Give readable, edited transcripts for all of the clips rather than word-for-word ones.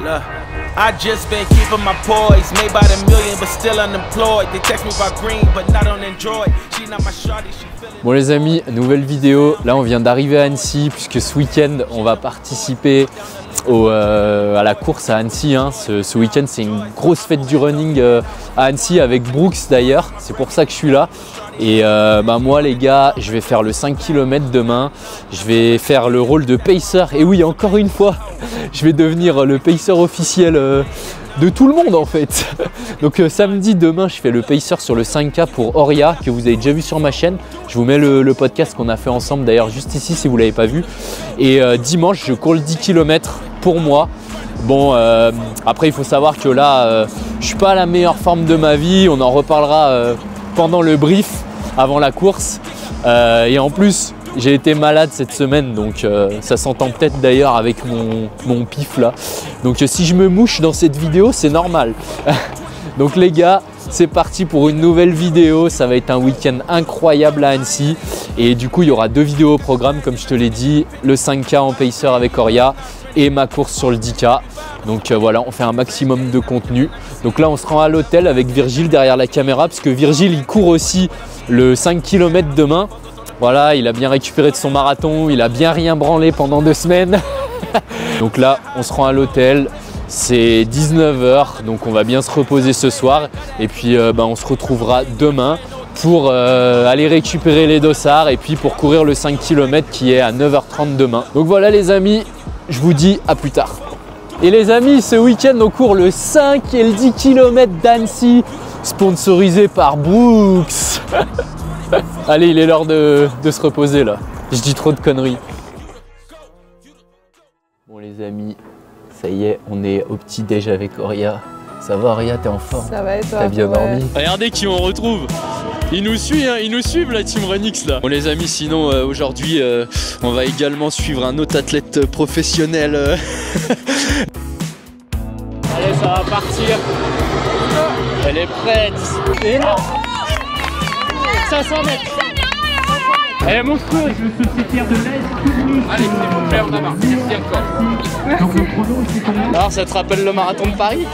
Look, I just been keeping my poise, made by the million but still unemployed. They text me about green but not on Android. She not my shawty, she feeling. Bon les amis, nouvelle vidéo. Là on vient d'arriver à Annecy puisque ce week-end on va participer à la course à Annecy. Hein. Ce week-end c'est une grosse fête du running à Annecy avec Brooks d'ailleurs. C'est pour ça que je suis là. Et moi les gars, je vais faire le 5 km demain. Je vais faire le rôle de pacer. Et oui, encore une fois, je vais devenir le pacer officiel de tout le monde en fait. Donc samedi, demain, je fais le pacer sur le 5K pour Oria, que vous avez déjà vu sur ma chaîne. Je vous mets le podcast qu'on a fait ensemble d'ailleurs juste ici si vous ne l'avez pas vu. Et dimanche, je cours le 10 km pour moi. Bon, après il faut savoir que là, je suis pas à la meilleure forme de ma vie. On en reparlera pendant le brief, avant la course. Et en plus, j'ai été malade cette semaine, donc ça s'entend peut-être d'ailleurs avec mon pif là. Donc si je me mouche dans cette vidéo, c'est normal. Donc les gars, c'est parti pour une nouvelle vidéo. Ça va être un week-end incroyable à Annecy. Et du coup, il y aura 2 vidéos au programme, comme je te l'ai dit. Le 5K en pacer avec Oria et ma course sur le 10K. Donc voilà, on fait un maximum de contenu. Donc là, on se rend à l'hôtel avec Virgile derrière la caméra, parce que Virgile, il court aussi le 5 km demain. Voilà, il a bien récupéré de son marathon, il a bien rien branlé pendant 2 semaines. Donc là, on se rend à l'hôtel, c'est 19 h, donc on va bien se reposer ce soir. Et puis on se retrouvera demain pour aller récupérer les dossards et puis pour courir le 5 km qui est à 9 h 30 demain. Donc voilà les amis, je vous dis à plus tard. Et les amis, ce week-end on court le 5 et le 10 km d'Annecy, sponsorisé par Brooks. Allez, il est l'heure de se reposer là. Je dis trop de conneries. Bon les amis, ça y est, on est au petit déj avec Oria. Ça va Oria, t'es en forme? Ça va et toi? T'as bien dormi? Regardez qui on retrouve. Ils nous suivent, hein, ils nous suivent la team Renix là. Bon les amis, sinon aujourd'hui on va également suivre un autre athlète professionnel. Allez, ça va partir. Elle est prête. Et là 500 mètres. Elle est monstrueuse. Le sociétaire de l'Est. Allez, c'est bon, Claire, on a marre. Merci encore. Donc le chrono, c'est combien? Alors, ça te rappelle le marathon de Paris?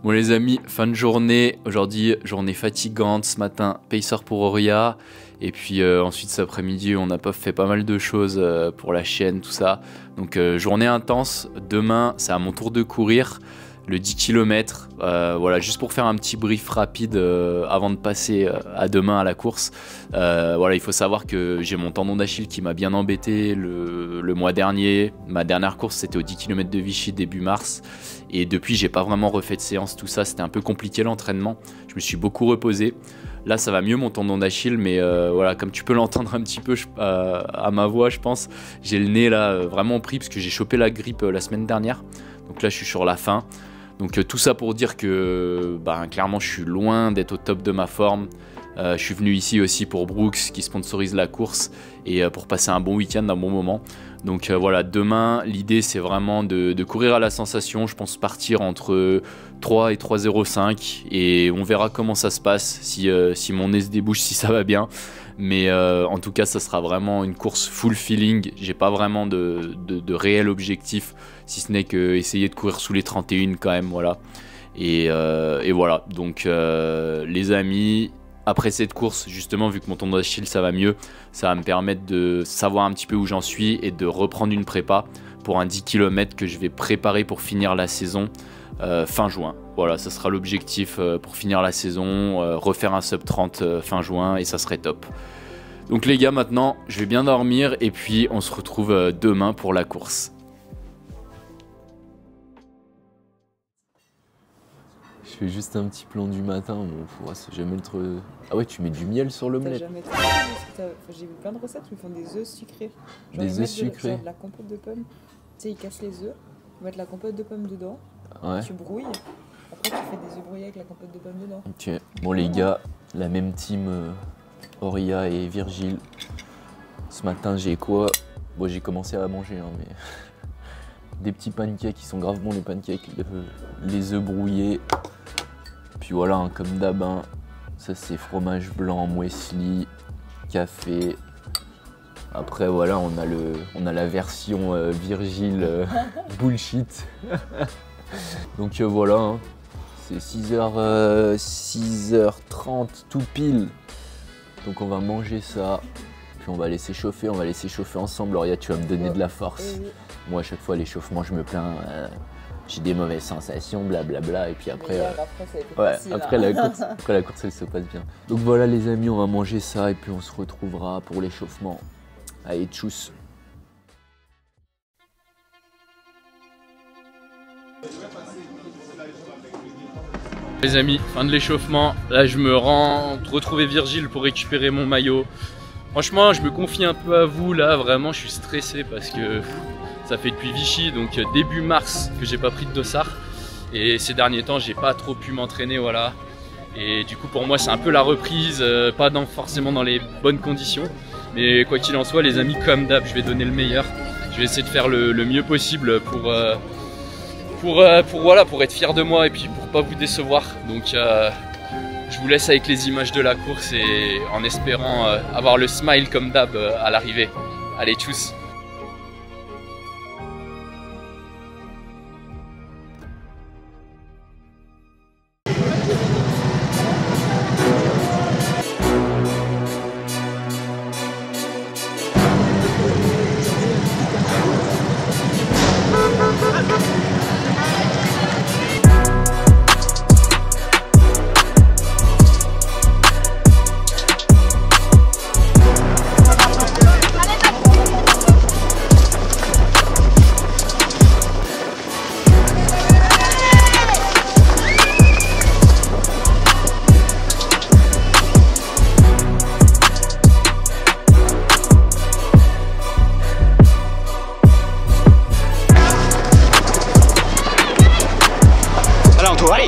Bon les amis, fin de journée. Aujourd'hui, journée fatigante. Ce matin, pacer pour Oria. Et puis ensuite cet après-midi, on a fait pas mal de choses pour la chaîne, tout ça. Donc journée intense. Demain, c'est à mon tour de courir le 10 km. Voilà, juste pour faire un petit brief rapide avant de passer à demain à la course. Voilà, il faut savoir que j'ai mon tendon d'Achille qui m'a bien embêté le mois dernier. Ma dernière course, c'était au 10 km de Vichy début mars. Et depuis, j'ai pas vraiment refait de séance, tout ça. C'était un peu compliqué l'entraînement. Je me suis beaucoup reposé. Là, ça va mieux mon tendon d'Achille, mais voilà, comme tu peux l'entendre un petit peu à ma voix, je pense, j'ai le nez là vraiment pris parce que j'ai chopé la grippe la semaine dernière. Donc là, je suis sur la fin. Donc tout ça pour dire que clairement, je suis loin d'être au top de ma forme. Je suis venu ici aussi pour Brooks qui sponsorise la course et pour passer un bon week-end, un bon moment. Donc voilà, demain, l'idée c'est vraiment de courir à la sensation. Je pense partir entre 3 et 3,05 et on verra comment ça se passe, si mon nez se débouche, si ça va bien. Mais en tout cas, ça sera vraiment une course full feeling. J'ai pas vraiment de réel objectif, si ce n'est que essayer de courir sous les 31 quand même, voilà. Et voilà, donc les amis, après cette course, justement, vu que mon tendon d'Achille ça va mieux, ça va me permettre de savoir un petit peu où j'en suis et de reprendre une prépa pour un 10 km que je vais préparer pour finir la saison fin juin. Voilà, ça sera l'objectif pour finir la saison, refaire un sub 30 fin juin et ça serait top. Donc les gars, maintenant, je vais bien dormir et puis on se retrouve demain pour la course. Je fais juste un petit plan du matin, bon, c'est jamais trop... Ah ouais, tu mets du miel sur l'omelette. J'ai vu plein de recettes où ils font des œufs sucrés. Genre des œufs sucrés. Genre de la compote de pommes. Tu sais, ils cassent les œufs, ils mettent la compote de pommes dedans, ouais. Tu brouilles, après tu fais des œufs brouillés avec la compote de pommes dedans. Ok, bon les gars, la même team Oria et Virgile. Ce matin j'ai quoi? Bon, j'ai commencé à manger, hein, mais... des petits pancakes qui sont grave bons, les pancakes, les œufs brouillés. Puis voilà, hein, comme d'hab, hein, ça c'est fromage blanc, muesli, café, Après voilà, on a la version Virgile bullshit. Donc voilà, hein. C'est 6h30 tout pile. Donc on va manger ça. Puis on va laisser chauffer, ensemble. Lauria, tu vas me donner de la force. Moi à chaque fois l'échauffement je me plains. J'ai des mauvaises sensations, blablabla, et puis après, après la course elle se passe bien. Donc voilà les amis, on va manger ça et puis on se retrouvera pour l'échauffement. Allez, tchuss. Les amis, fin de l'échauffement. Là je me rends retrouver Virgile pour récupérer mon maillot. Franchement je me confie un peu à vous là, vraiment je suis stressé parce que ça fait depuis Vichy, donc début mars que j'ai pas pris de dossard. Et ces derniers temps j'ai pas trop pu m'entraîner, voilà. Et du coup pour moi c'est un peu la reprise, pas forcément dans les bonnes conditions. Mais quoi qu'il en soit les amis, comme d'hab je vais donner le meilleur. Je vais essayer de faire le mieux possible pour être fier de moi et puis pour pas vous décevoir. Donc je vous laisse avec les images de la course et en espérant avoir le smile comme d'hab à l'arrivée. Allez, tchuss. Allez.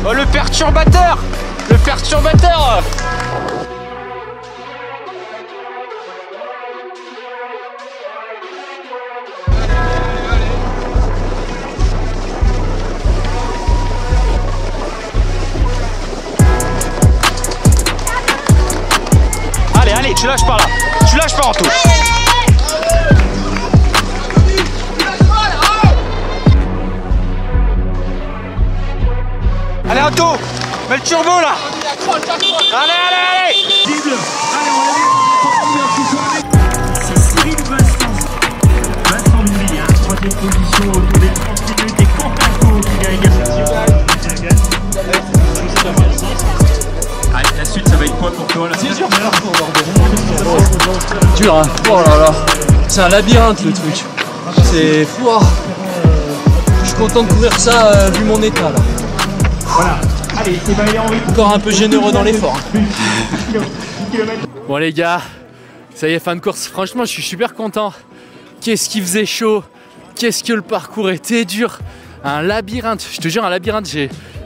Oh, le perturbateur! Le perturbateur! Allez, tu lâches pas là. Tu lâches pas en tout. Allez, Anto, mets le turbo là. Allez. C'est Cyril Vincent Louis, troisième position autour des 30 minutes et Cantaco qui gagne Allez, la suite ça va être quoi pour toi là? C'est dur. Dur hein. Oh là là. C'est un labyrinthe le truc. C'est fou. Je suis content de courir ça vu mon état là. Voilà. Allez, c'est balayé en rythme. Encore un peu généreux dans l'effort. Bon les gars, ça y est, fin de course. Franchement je suis super content. Qu'est-ce qui faisait chaud. Qu'est-ce que le parcours était dur. Un labyrinthe, je te jure un labyrinthe.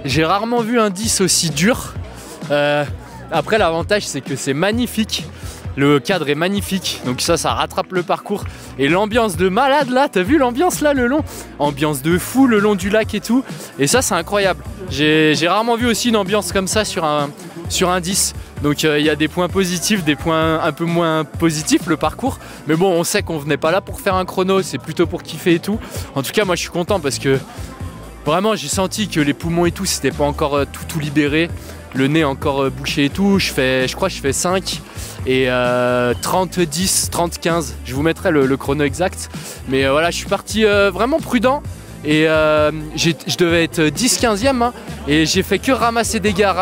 J'ai rarement vu un 10 aussi dur. Après l'avantage c'est que c'est magnifique. Le cadre est magnifique, donc ça rattrape le parcours. Et l'ambiance de malade là, t'as vu l'ambiance là le long? Ambiance de fou le long du lac et tout. Et ça c'est incroyable. J'ai rarement vu aussi une ambiance comme ça sur un 10. Donc il y a des points positifs, des points un peu moins positifs le parcours. Mais bon, on sait qu'on venait pas là pour faire un chrono, c'est plutôt pour kiffer et tout. En tout cas moi je suis content parce que vraiment j'ai senti que les poumons et tout c'était pas encore tout libéré. Le nez encore bouché et tout, je crois que je fais 5 et 30-10, 30-15, je vous mettrai le chrono exact. Mais voilà, je suis parti vraiment prudent et je devais être 10-15e hein, et j'ai fait que ramasser des gars.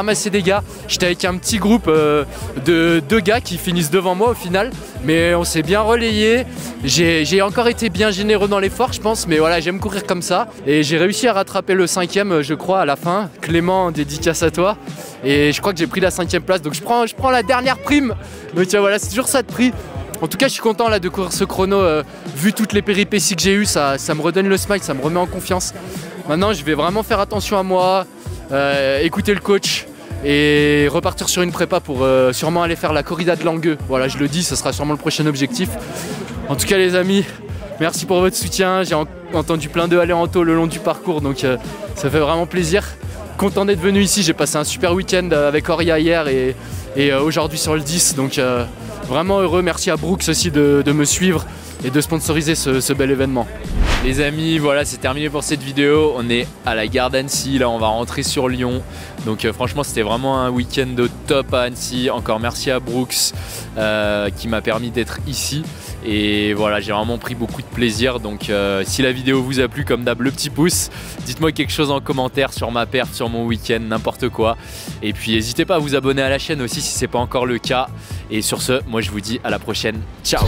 J'étais avec un petit groupe de 2 gars qui finissent devant moi au final, mais on s'est bien relayé. J'ai encore été bien généreux dans l'effort je pense, mais voilà, j'aime courir comme ça et j'ai réussi à rattraper le 5e je crois à la fin. Clément, dédicace à toi. Et je crois que j'ai pris la 5e place, donc je prends la dernière prime. Donc voilà, c'est toujours ça de prix. En tout cas je suis content là de courir ce chrono, vu toutes les péripéties que j'ai eues, ça me redonne le smile, ça me remet en confiance. Maintenant je vais vraiment faire attention à moi, écouter le coach et repartir sur une prépa pour sûrement aller faire la corrida de Langueux. Voilà, je le dis, ce sera sûrement le prochain objectif. En tout cas les amis, merci pour votre soutien. J'ai entendu plein de allers en taux le long du parcours, donc ça fait vraiment plaisir. Content d'être venu ici, j'ai passé un super week-end avec Oria hier et aujourd'hui sur le 10, donc vraiment heureux. Merci à Brooks aussi de me suivre et de sponsoriser ce bel événement. Les amis, voilà, c'est terminé pour cette vidéo. On est à la gare d'Annecy, là on va rentrer sur Lyon. Donc franchement c'était vraiment un week-end au top à Annecy. Encore merci à Brooks qui m'a permis d'être ici. Et voilà, j'ai vraiment pris beaucoup de plaisir. Donc si la vidéo vous a plu, comme d'hab, le petit pouce. Dites-moi quelque chose en commentaire sur ma perf, sur mon week-end, n'importe quoi. Et puis n'hésitez pas à vous abonner à la chaîne aussi si ce n'est pas encore le cas. Et sur ce, moi je vous dis à la prochaine. Ciao!